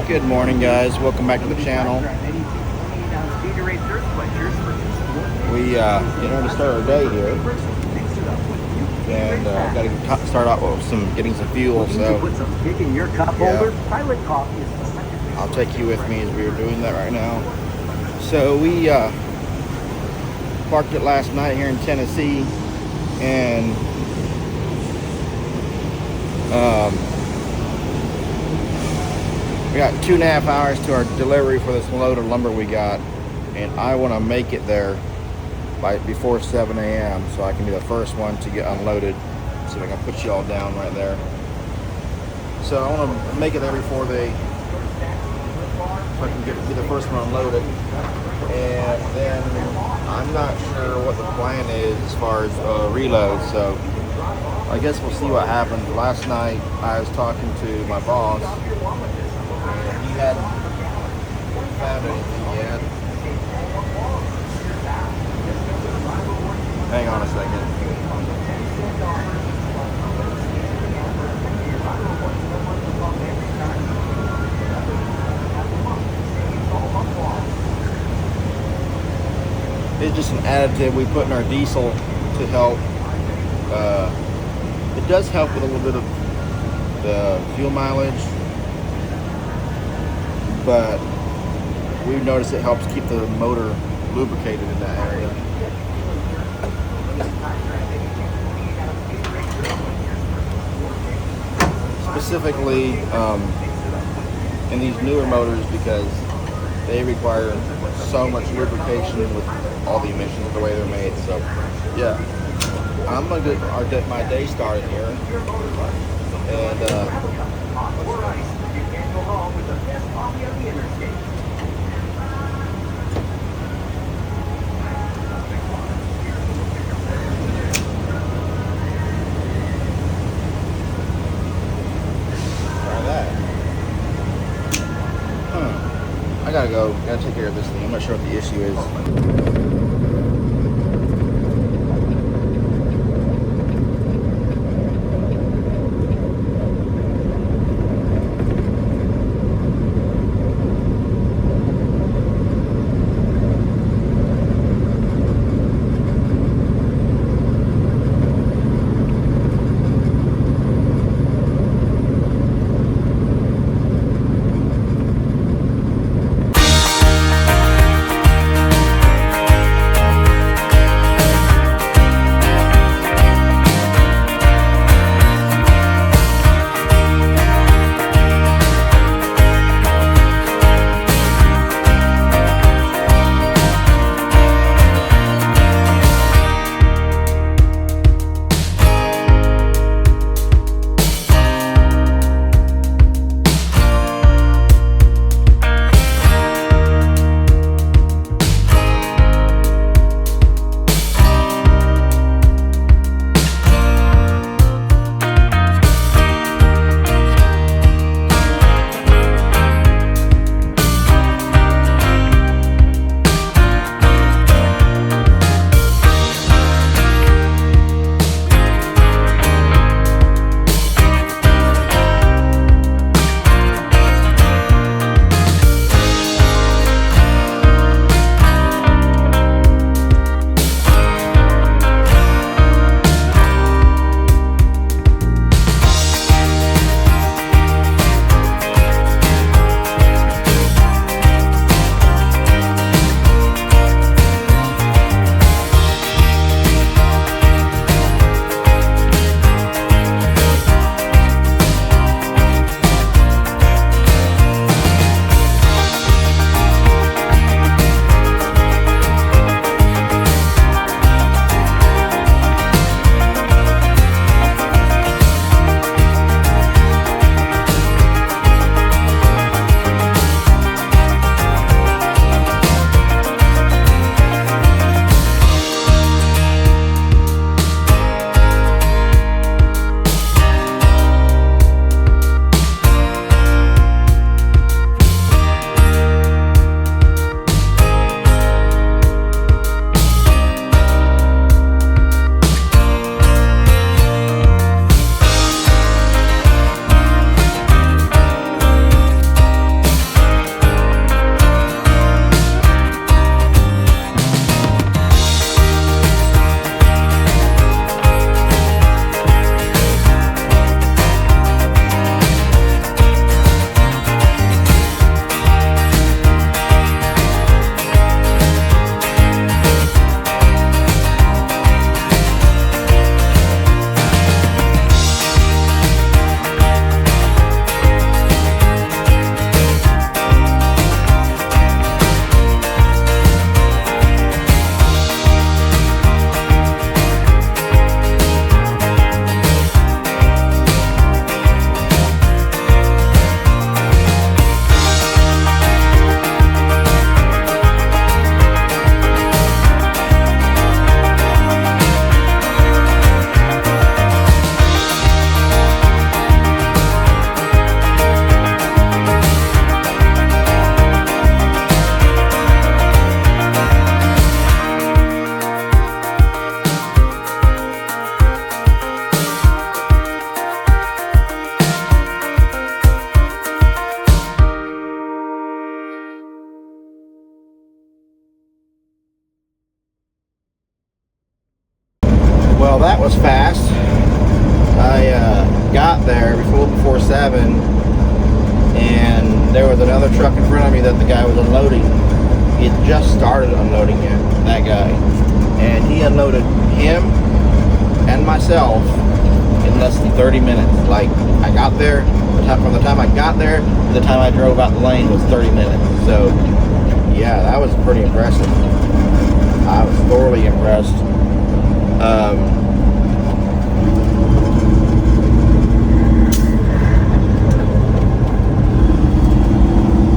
Good morning, guys. Welcome back to the channel. We getting ready to start our day here, and got to start out with getting some fuel. So I'll take you with me as we are doing that right now. So we parked it last night here in Tennessee, and we got 2.5 hours to our delivery for this load of lumber we got, and I want to make it there before 7 a.m. so I can be the first one to get unloaded. So I can put you all down right there. So I want to make it there before so I can be the first one unloaded. And then I'm not sure what the plan is as far as reload. So I guess we'll see what happens. Last night I was talking to my boss. He hadn't found anything yet. Hang on a second. It's just an additive we put in our diesel to help. It does help with a little bit of the fuel mileage, but we've noticed it helps keep the motor lubricated in that area. Specifically in these newer motors, because they require so much lubrication with all the emissions the way they're made. So yeah, I'm gonna get my day started here, and I gotta take care of this thing. I'm not sure what the issue is. Well, that was fast. I got there before 7, and there was another truck in front of me that the guy was unloading. He had just started unloading it, that guy. And he unloaded him and myself in less than 30 minutes. Like, I got there, from the time I got there to the time I drove out the lane was 30 minutes. So, yeah, that was pretty impressive. I was thoroughly impressed.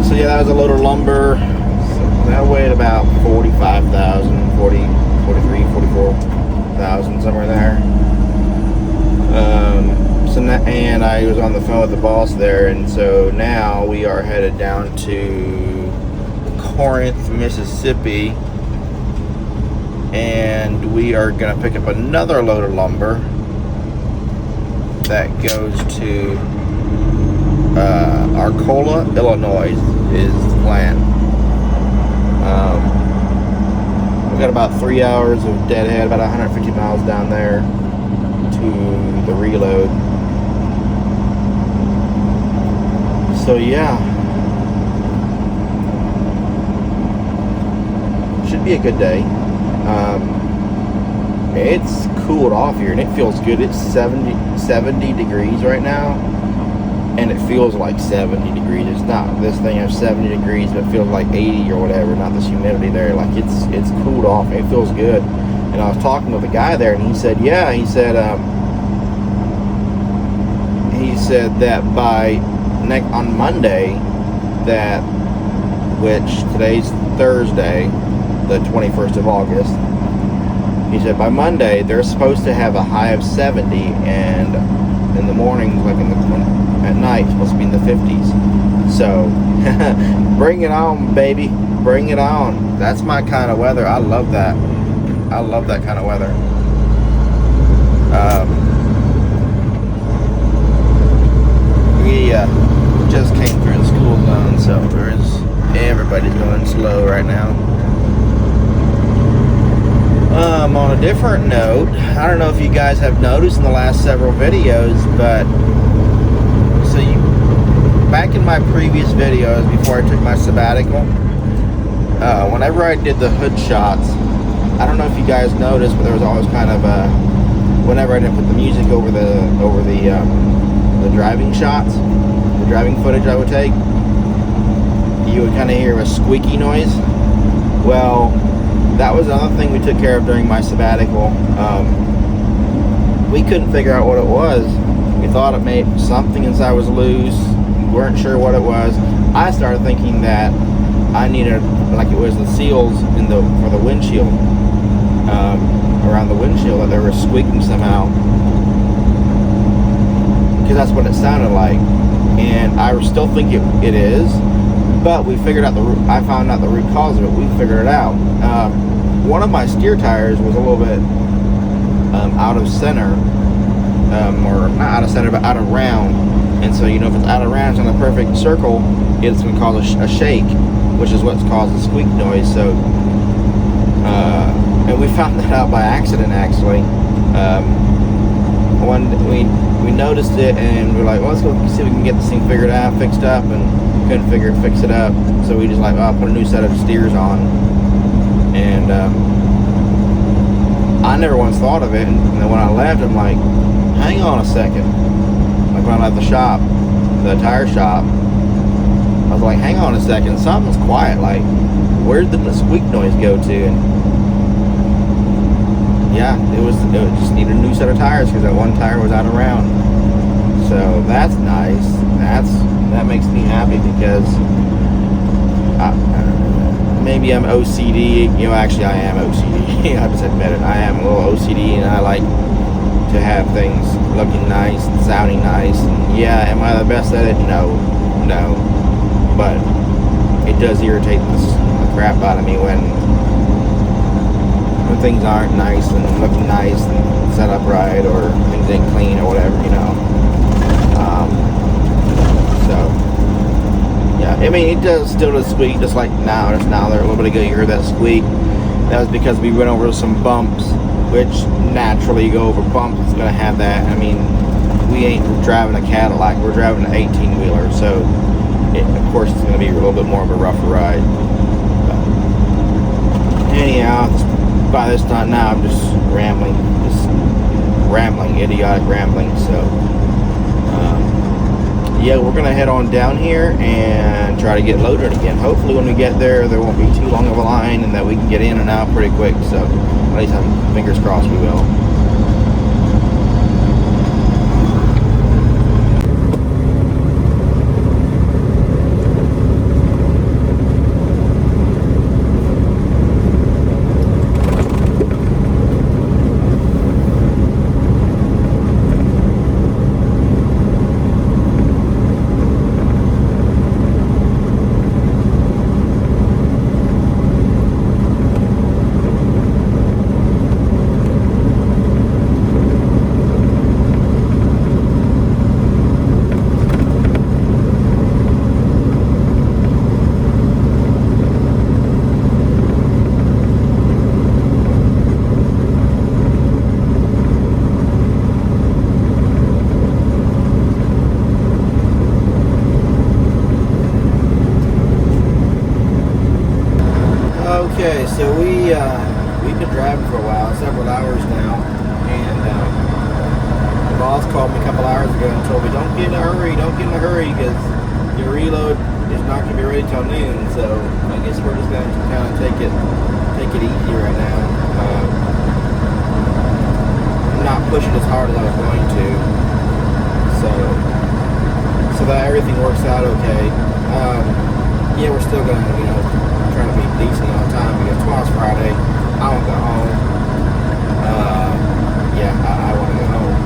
So yeah, that was a load of lumber. That weighed about 45,000, 43, 44,000, somewhere there. And I was on the phone with the boss there, and so now we are headed down to Corinth, Mississippi, and we are going to pick up another load of lumber that goes to Arcola, Illinois is the plan. We've got about 3 hours of deadhead, about 150 miles down there to the reload. So yeah, should be a good day. It's cooled off here and it feels good. It's 70 degrees right now, and it feels like 70 degrees. It's not, this thing has 70 degrees, but it feels like 80 or whatever, not this humidity there. Like, it's cooled off. It feels good. And I was talking with a guy there, and he said, yeah, he said that on Monday, that, which today's Thursday, the 21st of August, he said by Monday they're supposed to have a high of 70, and in the mornings, like at night, it's supposed to be in the 50s. So bring it on, baby, bring it on. That's my kind of weather. I love that. I love that kind of weather. We just came through the school zone, so everybody's going slow right now. On a different note, I don't know if you guys have noticed in the last several videos, but back in my previous videos before I took my sabbatical, whenever I did the hood shots, I don't know if you guys noticed, but there was always kind of whenever I didn't put the music over the driving shots, the driving footage I would take, you would kind of hear a squeaky noise. Well, that was another thing we took care of during my sabbatical. We couldn't figure out what it was. We thought it may something inside was loose. We weren't sure what it was. I started thinking that I needed, like, it was the seals for the windshield, around the windshield, that they were squeaking somehow, because that's what it sounded like. And I still think it is, but we figured out I found out the root cause of it. We figured it out. One of my steer tires was a little bit out of center, or not out of center, but out of round. And so, if it's out of round, it's in a perfect circle, it's going to cause a shake, which is what's caused the squeak noise. So, and we found that out by accident, actually. We noticed it, and we're like, well, let's go see if we can get this thing fixed up, and couldn't fix it up. So we just put a new set of steers on. And I never once thought of it, and then when I left, I'm like, hang on a second. Like, when I left the tire shop, I was like, hang on a second, something's quiet. Like, where did the squeak noise go to? And yeah, it just needed a new set of tires, because that one tire was out of round. So that's nice. That makes me happy, because maybe I'm OCD. Actually, I am OCD. I just admit it. I am a little OCD, and I like to have things looking nice and sounding nice. And yeah, am I the best at it? No. But it does irritate the crap out of me when things aren't nice and looking nice and set up right, or things ain't clean or whatever, So yeah, I mean, it still does squeak, just like now. Just now there a little bit ago, you heard that squeak. That was because we went over some bumps which naturally you go over bumps, it's gonna have that. I mean, we ain't driving a Cadillac, we're driving an 18-wheeler, so of course it's gonna be a little bit more of a rougher ride. But anyhow, by this time now I'm just rambling, idiotic rambling. So yeah, we're gonna head on down here and try to get loaded again. Hopefully when we get there won't be too long of a line and that we can get in and out pretty quick. So at least I'm fingers crossed we will. Okay, so we've been driving for a while, several hours now, and the boss called me a couple hours ago and told me don't get in a hurry, because your reload is not going to be ready till noon. So I guess we're just going to kind of take it easy right now. I'm not pushing as hard as I was going to, so that everything works out okay. Yeah, we're still going to, trying to be decent on time because tomorrow's Friday. I want to go home. Yeah, I want to go home.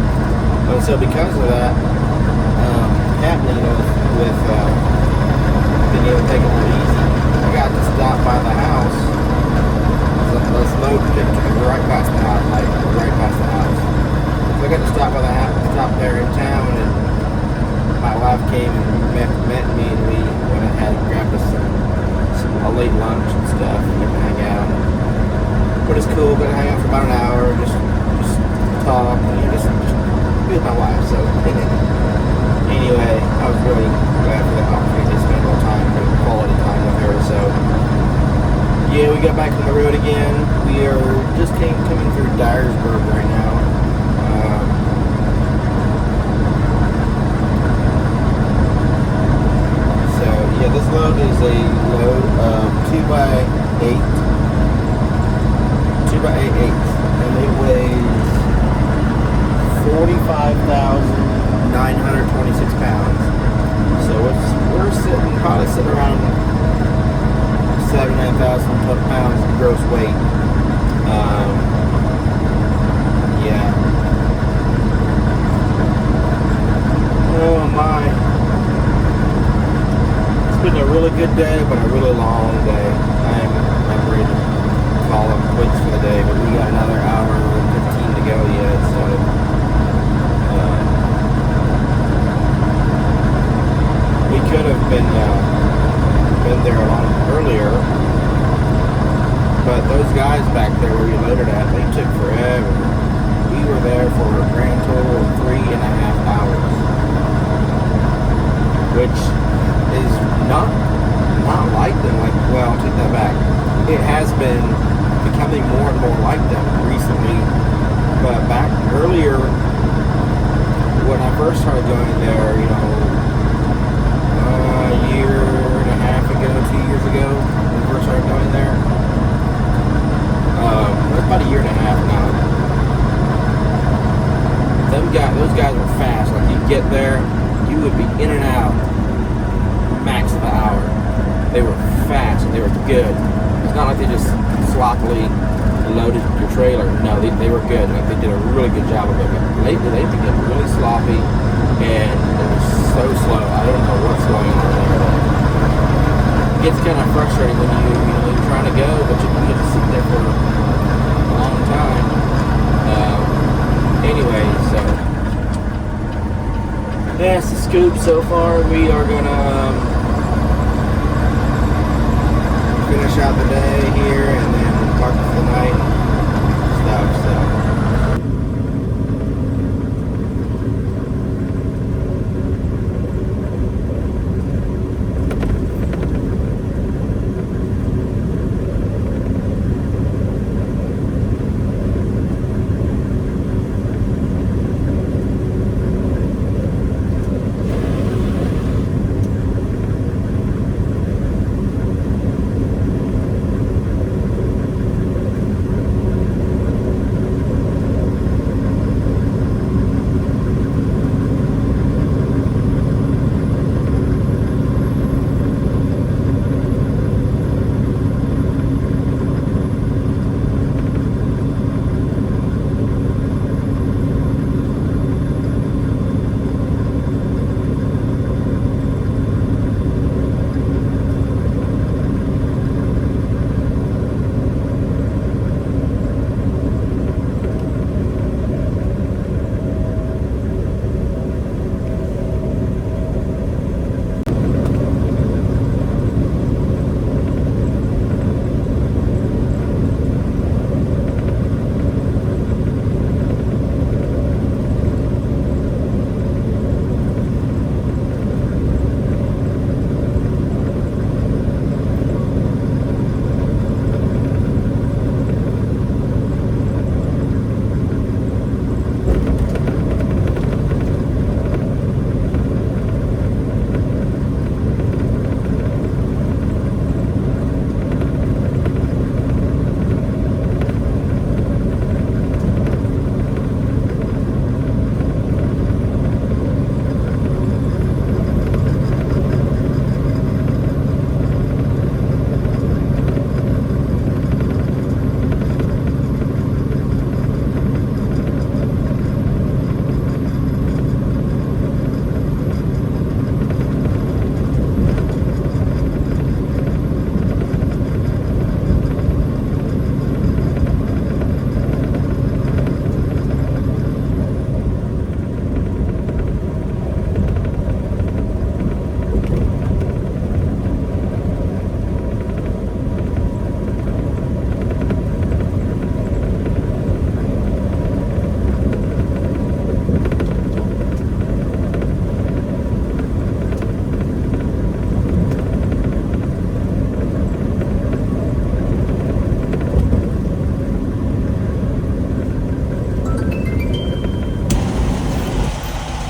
And so because of that happening, with being able to take it a little easy, I got to stop by the house. Let's load it because we're right past the house, right past the house. So I got to stop by the house, stop there in town, and my wife came and met me, and we went ahead and grabbed us a late lunch and stuff, and get to hang out. But it's cool, gonna hang out for about an hour, just talk, and just be with my wife. So anyway, I was really glad for the opportunity to spend a little time, quality time with her. So yeah, we got back on the road again. We are just coming through Dyersburg right now. Yeah, this load is a load of 2x8, and it weighs 45,926 pounds. So we're probably sitting around 7,000-9,000 pounds of gross weight. Yeah. Oh my. It's been a really good day, but a really long day. I'm ready to call it quits for the day, but we got another hour and 15 to go yet, so we could have been there a lot earlier, but those guys back there where we loaded at, they took forever. We were there for a grand total of 3.5 hours, which is not like them. Well, I'll take that back. It has been becoming more and more like them recently, but back earlier when I first started going there, a year and a half ago, 2 years ago, when I first started going there, that's about a year and a half now. Those guys were fast. Like, you'd get there, you would be in and out max of an hour. They were fast, they were good. It's not like they just sloppily loaded your trailer. No, they were good. Like, they did a really good job of it. But lately they've been getting really sloppy, and it was so slow. I don't know what's going on there. It gets kind of frustrating when you're trying to go, but you get to sit there for a long time. Anyway, so that's the scoop so far. We are gonna finish out the day here and then park for the night. stuff. So.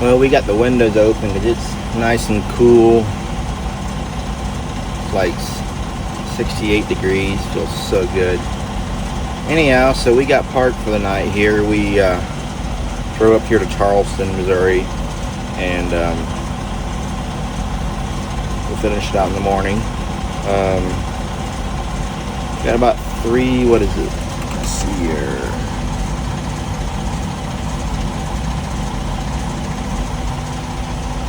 Well, we got the windows open because it's nice and cool. It's like 68 degrees, feels so good. Anyhow, so we got parked for the night here. We drove up here to Charleston, Missouri, and we'll finish it out in the morning. Got about what is it? Let's see here.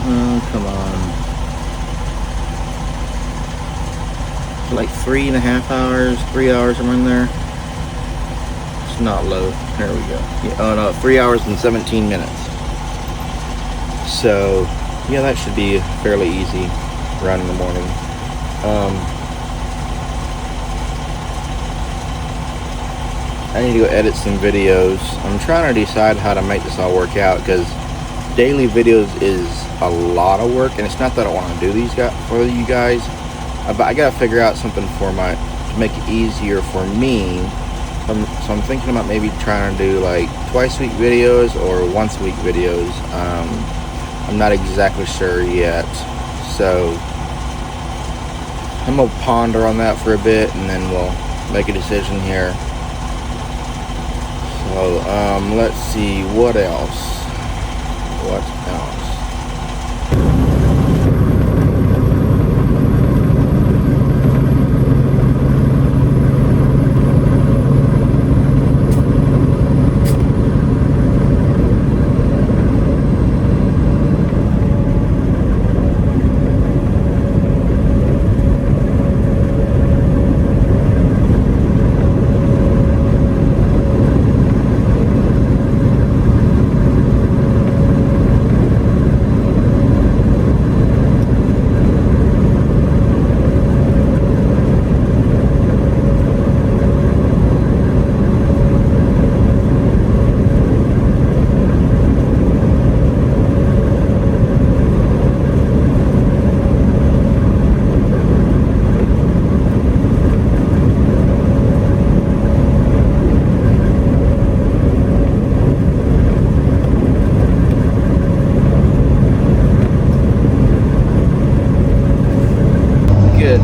Oh, come on. Like 3.5 hours, 3 hours, somewhere in there. It's not low. There we go. Yeah, oh no, 3 hours and 17 minutes. So, yeah, that should be fairly easy run in the morning. I need to go edit some videos. I'm trying to decide how to make this all work out because daily videos is a lot of work, and it's not that I want to do these for you guys, but I gotta figure out something to make it easier for me. So I'm thinking about maybe trying to do like twice a week videos or once a week videos. I'm not exactly sure yet, so I'm gonna ponder on that for a bit and then we'll make a decision here. So let's see what else.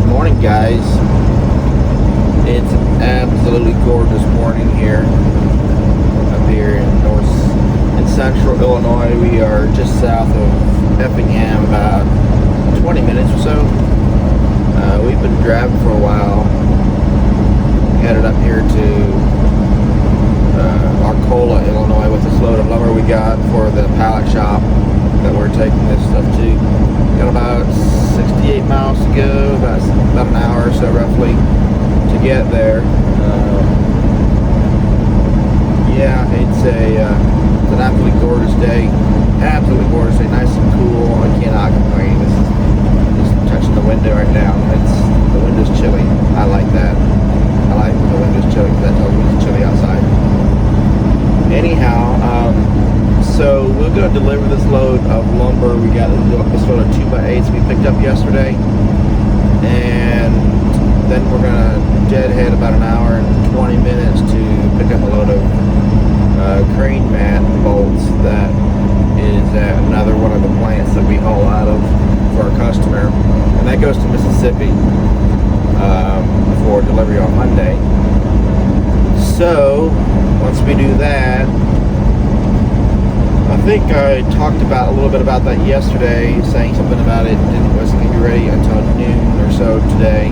Morning, guys. It's an absolutely gorgeous morning here, up here in central Illinois. We are just south of Effingham, about 20 minutes or so. We've been driving for a while. Headed up here to Arcola, Illinois, with this load of lumber we got for the pallet shop that we're taking this stuff to. Got about 68 miles to go, about an hour or so roughly to get there. Yeah, it's an absolutely gorgeous day. Absolutely gorgeous day, nice and cool. I cannot complain. This is just touching the window right now. The window's chilly. I like that. I like when the window's chilly because that tells me it's chilly outside. Anyhow, so we're going to deliver this load of lumber. We got this load of 2x8s we picked up yesterday, and then we're going to deadhead about an hour and 20 minutes to pick up a load of crane mat bolts that is at another one of the plants that we haul out of for our customer, and that goes to Mississippi for delivery on Monday. So once we do that, I think I talked about a little bit about that yesterday, saying something about it wasn't going to be ready until noon or so today.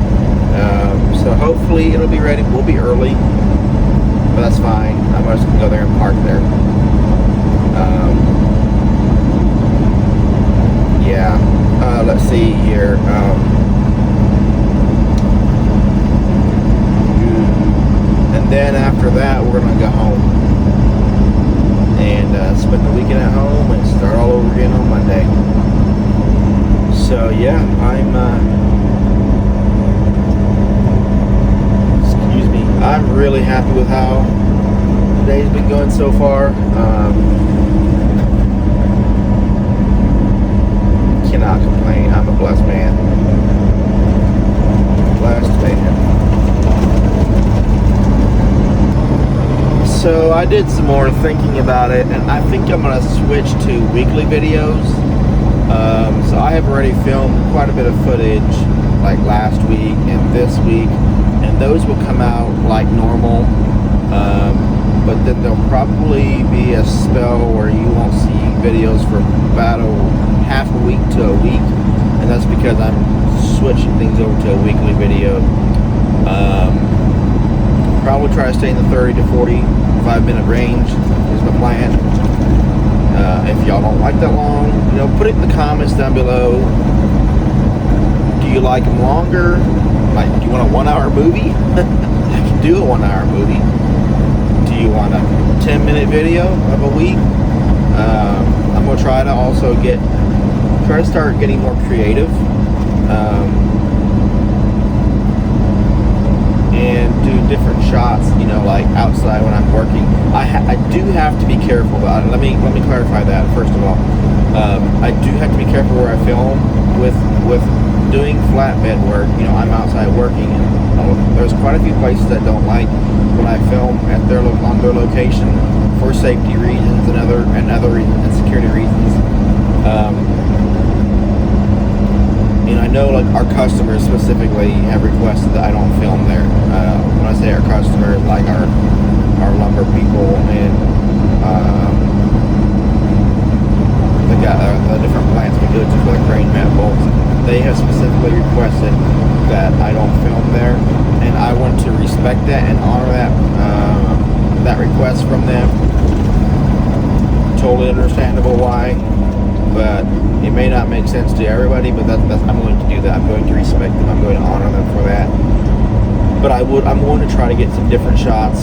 So hopefully it'll be ready. We'll be early, but that's fine. I'm just going to go there and park there. Yeah. Let's see here. And then after that, we're going to go home and spend the weekend at home and start all over again on Monday. So yeah, I'm really happy with how today's been going so far. Cannot complain. I'm a blessed man. Blessed man. So I did some more thinking about it, and I think I'm going to switch to weekly videos. So I have already filmed quite a bit of footage like last week and this week, and those will come out like normal. But then there'll probably be a spell where you won't see videos for about half a week to a week, and that's because I'm switching things over to a weekly video. Probably try to stay in the 30 to 45 minute range is my plan. If y'all don't like that long, put it in the comments down below. Do you like them longer? Like, do you want a 1 hour movie? I can do a 1 hour movie. Do you want a 10-minute video of a week? I'm gonna try to also try to start getting more creative. And do different shots, like outside when I'm working. I do have to be careful about it. Let me clarify that first of all. I do have to be careful where I film with doing flatbed work. I'm outside working, and there's quite a few places I don't like when I film on their location for safety reasons and other reasons, and security reasons. I know like our customers specifically have requested that I don't film there. When I say our customers, like our lumber people and the different plants we go to for the crane mat bolts, they have specifically requested that I don't film there, and I want to respect that and honor that request from them. Totally understandable why, but it may not make sense to everybody, but I'm going to do that. I'm going to respect them. I'm going to honor them for that. But I'm going to try to get some different shots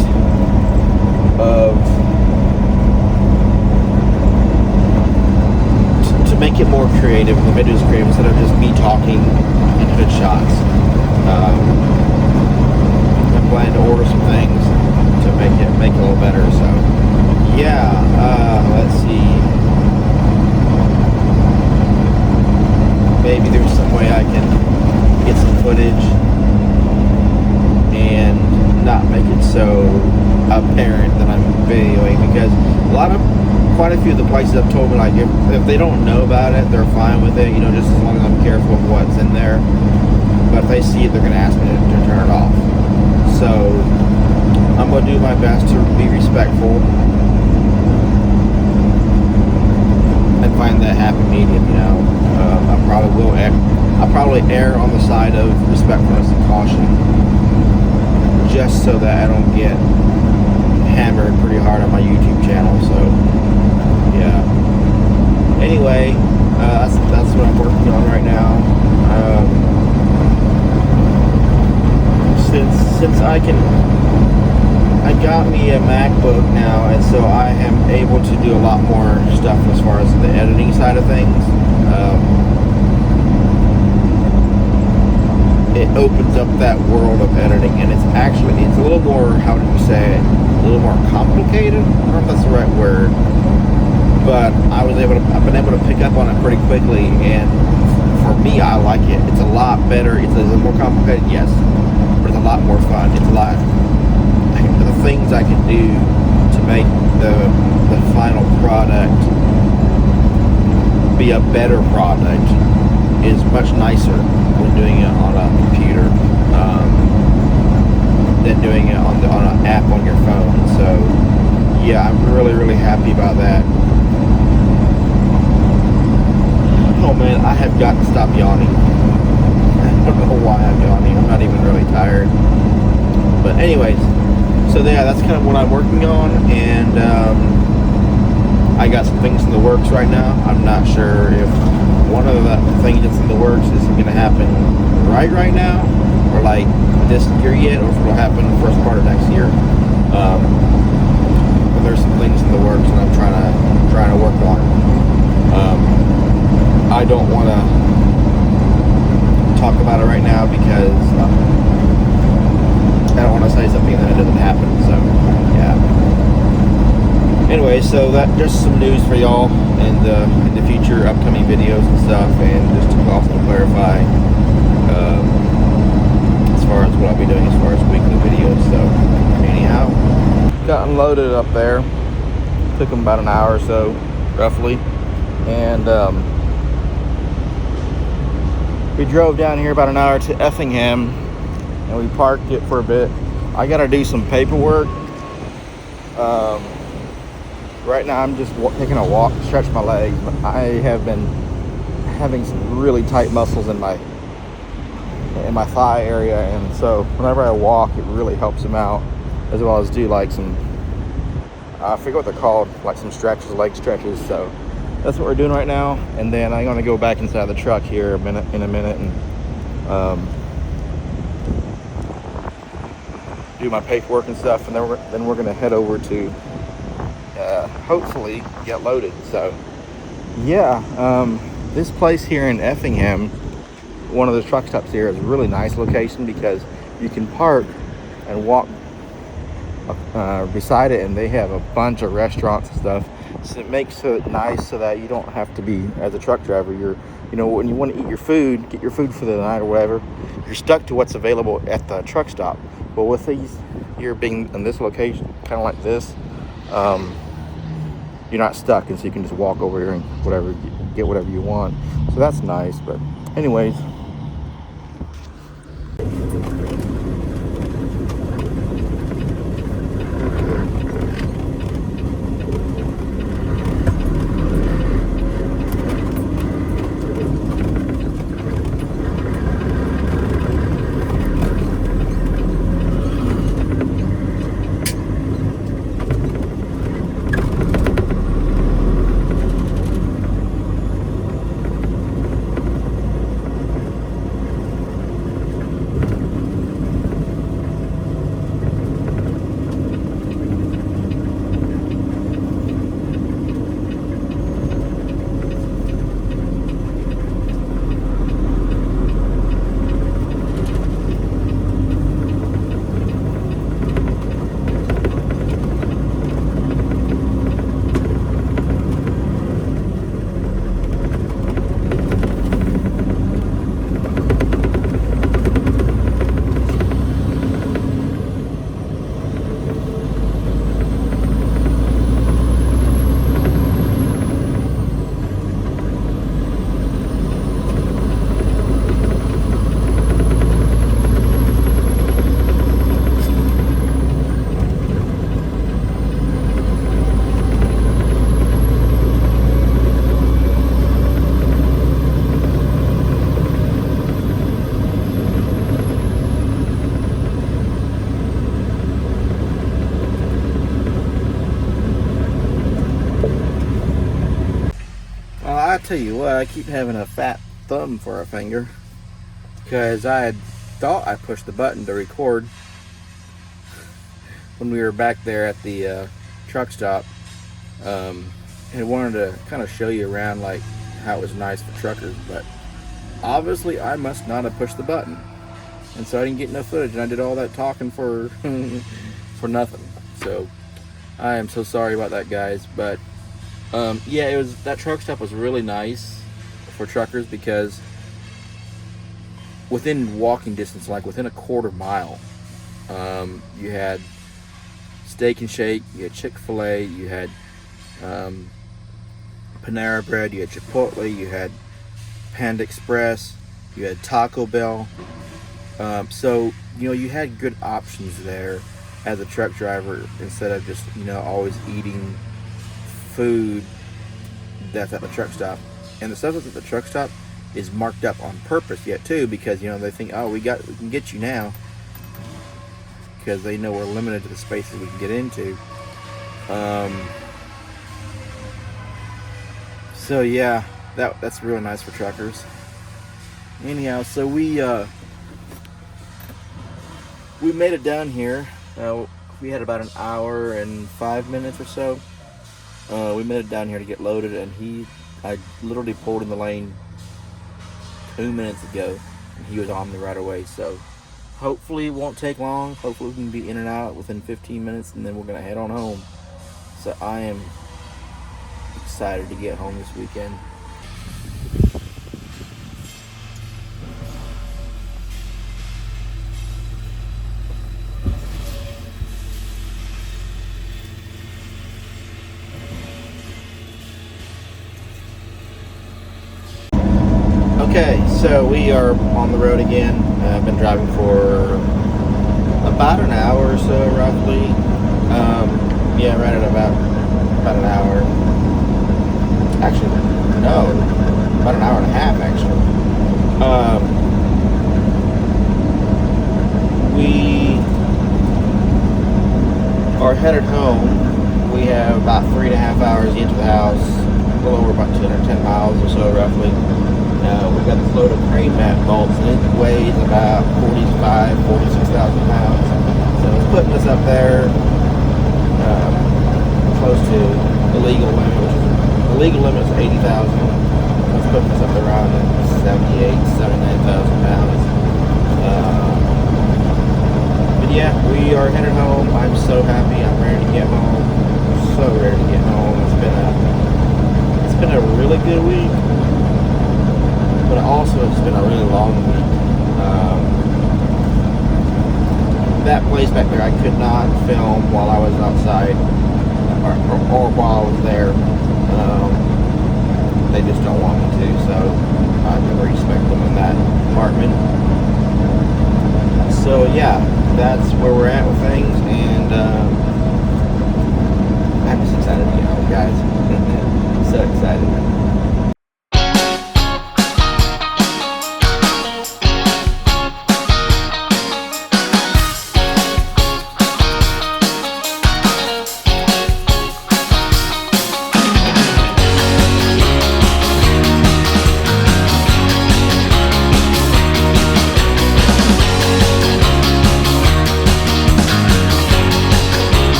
to make it more creative, the videos creative, instead of just me talking in hood shots. I'm planning to order some things to make it a little better. So yeah, let's see. Maybe there's some way I can get some footage and not make it so apparent that I'm videoing, because quite a few of the places have told me, like, if they don't know about it, they're fine with it, just as long as I'm careful of what's in there. but if they see it, they're going to ask me to turn it off. So I'm going to do my best to be respectful and find that happy medium. You know, I'll probably err on the side of respectfulness and caution, just so that I don't get hammered pretty hard on my YouTube channel. So yeah. Anyway, that's what I'm working on right now. Since I got me a MacBook now, and so I am able to do a lot more stuff as far as the editing side of things. It opens up that world of editing, and it's a little more, how do you say it, a little more complicated. I don't know if that's the right word, but I've been able to pick up on it pretty quickly, and for me, I like it. It's a lot better. It's more complicated, yes, but it's a lot more fun. It's a lot, the things I can do to make the final product be a better product is much nicer when doing it on a computer than doing it on an app on your phone. So yeah, I'm really happy about that. Oh man, I have got to stop yawning. I don't know why I'm yawning. I'm not even really tired. But anyways, so yeah, that's kind of what I'm working on, and I got some things in the works right now. I'm not sure if one of the things that's in the works is going to happen right now, or like this year yet, or if it'll happen the first part of next year. But there's some things in the works, and I'm trying to work on. I don't want to talk about it right now because I don't want to say something that doesn't happen. So yeah. Anyway, so that just some news for y'all in the future upcoming videos and stuff, and just to also clarify as far as what I'll be doing as far as weekly videos. So anyhow, got unloaded up there. Took them about an hour or so, roughly, and we drove down here about an hour to Effingham, and we parked it for a bit. I got to do some paperwork. Right now I'm just taking a walk to stretch my legs, but I have been having some really tight muscles in my thigh area, and so whenever I walk it really helps them out, as well as do like some, I forget what they're called, like some stretches, leg stretches. So that's what we're doing right now, and then I'm going to go back inside the truck here in a minute and do my paperwork and stuff, and then we're going to head over to hopefully get loaded. So yeah, this place here in Effingham, one of the truck stops here, is a really nice location because you can park and walk beside it, and they have a bunch of restaurants and stuff. So it makes it nice so that you don't have to be, as a truck driver, when you want to eat your food, get your food for the night or whatever, you're stuck to what's available at the truck stop. But with these here being in this location, kind of like this, you're not stuck, and so you can just walk over here and get whatever you want. So that's nice. But anyways, tell you what, I keep having a fat thumb for a finger because I had thought I pushed the button to record when we were back there at the truck stop, and I wanted to kind of show you around like how it was nice for truckers, but obviously I must not have pushed the button, and so I didn't get no footage, and I did all that talking for for nothing. So I am so sorry about that, guys. But yeah, it was, that truck stop was really nice for truckers because within walking distance, like within a quarter mile, you had Steak and Shake, you had Chick-fil-A, you had Panera Bread, you had Chipotle, you had Panda Express, you had Taco Bell. So you know, you had good options there as a truck driver instead of just, you know, always eating food that's at the truck stop. And the stuff that's at the truck stop is marked up on purpose yet too, because, you know, they think, oh, we can get you now, because they know we're limited to the spaces we can get into. So yeah, that's really nice for truckers. Anyhow, so we made it down here. We had about an hour and 5 minutes or so. We made it down here to get loaded, and I literally pulled in the lane 2 minutes ago, and he was on me right away. So hopefully it won't take long. Hopefully we can be in and out within 15 minutes, and then we're gonna head on home. So I am excited to get home this weekend. Okay, so we are on the road again. I've been driving for about an hour or so, roughly. Yeah, right at about an hour. Actually, no, about an hour and a half, actually. We are headed home. We have about 3.5 hours to get to the house. A little over about 210 miles or so, roughly. We got this load of crane mat bolts, and it weighs about 46,000 pounds. So it's putting us up there close to the legal limit, which is, the legal limit is 80,000. It's putting us up around 79,000 pounds. But yeah, we are headed home. I'm so happy. I'm ready to get home. So ready to get home. It's been a really good week. But also it's been a really long week. That place back there, I could not film while I was outside or while I was there. They just don't want me to, so I respect them in that department. So yeah, that's where we're at with things, and I'm just excited to get home, guys. So excited.